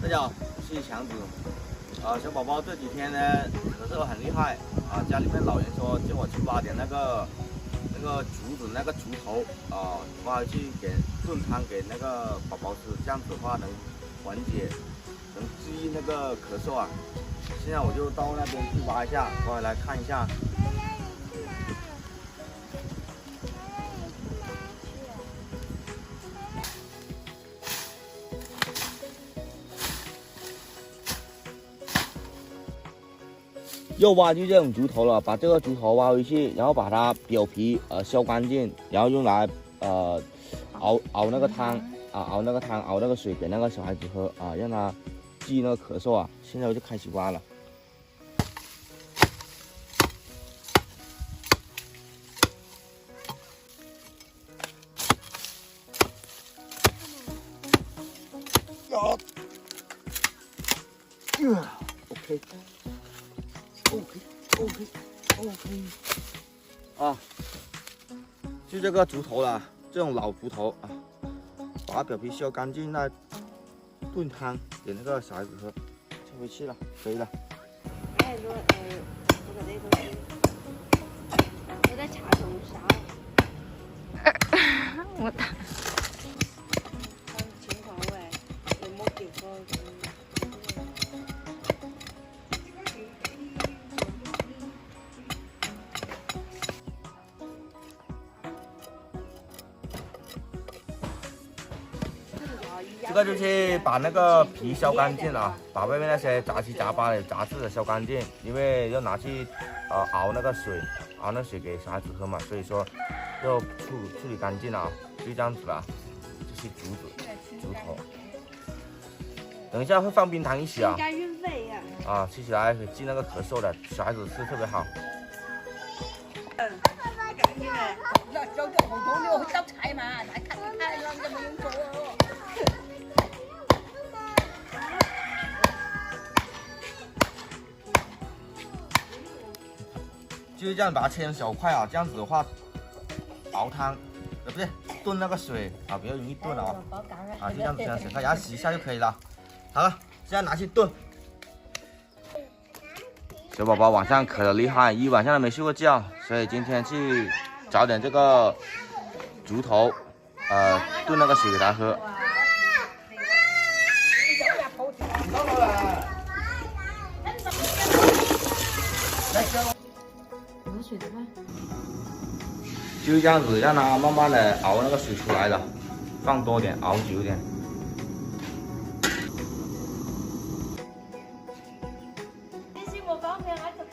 大家好，我是强子。小宝宝这几天呢咳嗽很厉害啊，家里面老人说叫我去挖点那个竹子那个竹头啊，挖回去给炖汤给那个宝宝吃，这样子的话能缓解，能治愈那个咳嗽啊。现在我就到那边去挖一下，过来看一下。又挖就这种竹头了，把这个竹头挖回去，然后把它表皮削干净，然后用来熬那个汤啊，熬那个水给那个小孩子喝啊，让他治那个咳嗽啊。现在我就开始挖了。OK， 啊，就这个竹头了，这种老竹头啊，把它表皮削干净，那炖汤给那个小孩子喝，就回去了，可以了。我在查中啥？我打。情况喂，有冇地方？这个就是把那个皮削干净了，把外面那些杂七杂八的杂质削干净，因为要拿去熬那个水，熬那水给小孩子喝嘛，所以说要处理干净了，就这样子了。这是竹头，等一下会放冰糖一起啊。运费呀。啊，吃起来会治那个咳嗽的，小孩子吃特别好。那叫个好多料招财嘛，来看看让这么用做哦。就是这样把它切成小块啊，这样子的话熬汤，不是炖那个水啊，比较容易炖啊。啊，就这样子给它牙洗一下就可以了。好了，现在拿去炖。小宝宝晚上咳得厉害，一晚上都没睡过觉，所以今天去找点这个竹头，炖那个水给他喝。就这样子，让它慢慢的熬那个水出来了，放多点，熬久一点。你是我方便，我就